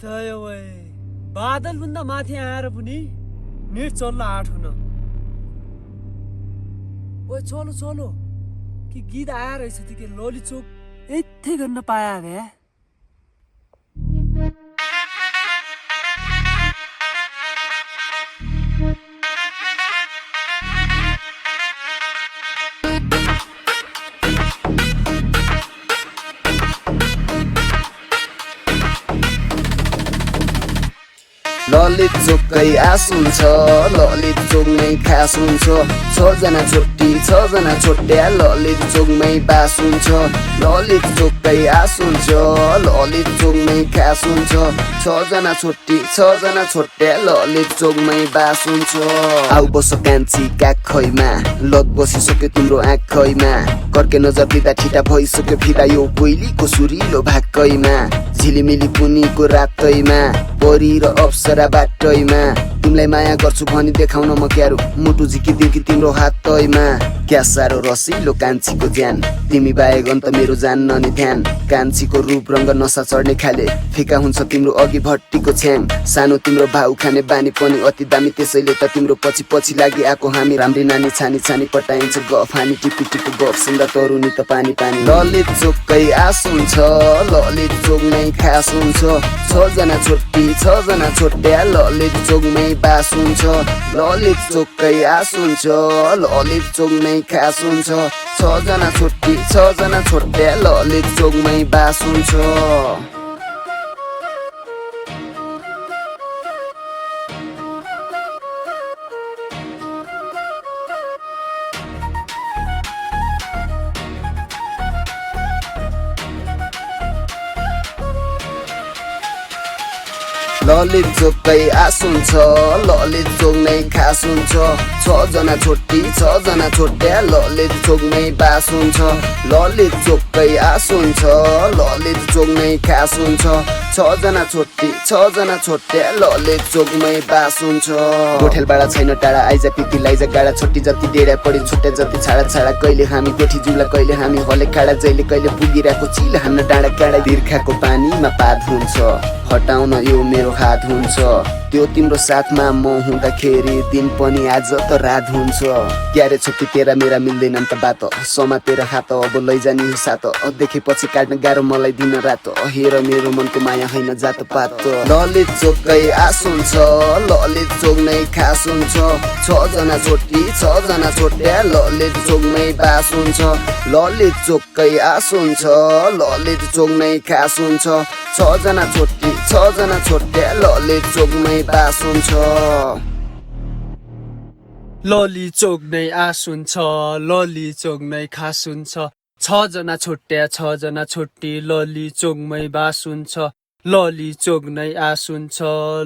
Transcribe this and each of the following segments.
तय वै बादल भन्दा माथि आएर पनि नेट चल्न आँट हुन ओए चलो चलो कि गीत आएर रहेछ त्यो के ललिचोक यतै गर्न पाया भ्या ललितचोककै आस हुन्छ ललितचोकमै खास हुन्छ छजना छोट्या ललितचोकमै बास हुन्छ ललितचोककै आस हुन्छ ललितचोकमै खास हुन्छ छजना छोट्या ललितचोकमै बास हुन्छ आउ बस कान्छी काखैमा लत बसिसक्यो तिम्रो आँखैमा कर्के नजर दिँदा ठिटा भइसक्यो फिदा यो कोइलीको सुरिलो भाकैमा झिलिमिली पुनीको रातैमा परी र अप्सरा बाटैमा तिमीलाई माया गर्छु भनी देखाउन म क्यारो मुटु झिकिदिउ कि तिम्रो हातैमा क्या साह्रो रसिलो कान्छीको ज्यान तिमी बाहेक अन्त मेरो जान्न नि ध्यान कान्छीको रूप रङ्ग नसा चढ्ने खाले फिका हुन्छ तिम्रो अघि भट्टीको छ्याङ सानो तिम्रो भाउ खाने बानी पनि अति दामी त्यसैले त तिम्रो पछि पछि लागि आएको हामी राम्री नानी छानी छानी पटाइन्छ गफ हानी टिपी टिपी गफ सुन्दा तरुनी त पानी पानी ललितचोककै आस हुन्छ ललितचोकमै खास हुन्छ छजना छोट्या ललितचोकमै बास हुन्छ ललितचोककै आस हुन्छ ललितचोकमै खास हुन्छ छजना छोट्या ललितचोकमै बास हुन्छ ललितचोककै आस हुन्छ ललितचोकमै खास हुन्छ छजना छोट्या ललितचोकमै बास हुन्छ ललितचोककै आस हुन्छ ललितचोकमै खास हुन्छ छजना छोट्या ललितचोकमै बास हुन्छ गोठेलबाडा छैन टाढा आइज पिती लाइज गाडा छोटी जति डेरा पढी छुट्या जति छाडा कहिले हामी गोठी जुला कहिले हामी हले काडा जहिले कहिले पुगिरहेको चिल हान्न डाँडा काडा बिर्खाको पानीमा पात हुन्छ हटाउन यो मेरो हात हुन्छ त्यो तिम्रो साथमा म हुँदाखेरि दिन पनि आज त रात हुन्छ क्यारे छुट्टी तेरा मेरा मिल्दैनन् त बात समातेर हात अब लैजानी हो सात देखेपछि काट्न गाह्रो मलाई दिन रात हेर मेरो मनको माया होइन जात पात ललितचोककै आस हुन्छ ललितचोकमै खास हुन्छ छजना छोट्या ललितचोकमै बास हुन्छ ललितचोककै आस हुन्छ ललितचोकमै खास हुन्छ छजना छोट्या ललितचोकमै बास हुन्छ ललिचोक नै आस हुन्छ ललिचोक नै खास हुन्छ छजना छोटी ललिचोकमै बास हुन्छ ललिचोक नै आस हुन्छ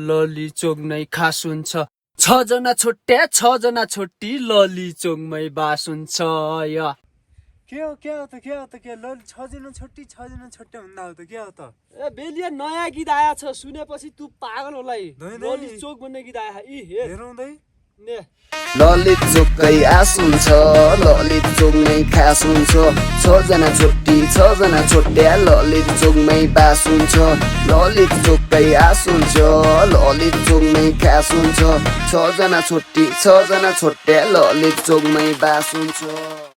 ललिचोक नै खास हुन्छ छजना छोटी ललिचोकमै बास हुन्छ या के हो ललि छजना छोटी भन्दा हो त के हो त ए बेलिया नयाँ गीत आया छ सुनेपछि तू पागल होला ललिचोक भन्ने गीत आया हेराउँदै ने ललितचोककै आस हुन्छ ललितचोकमै खास हुन्छ छजना छोट्या ललितचोकमै बास हुन्छ ललितचोककै आस हुन्छ ललितचोकमै खास हुन्छ छजना छोट्या ललितचोकमै बास हुन्छ।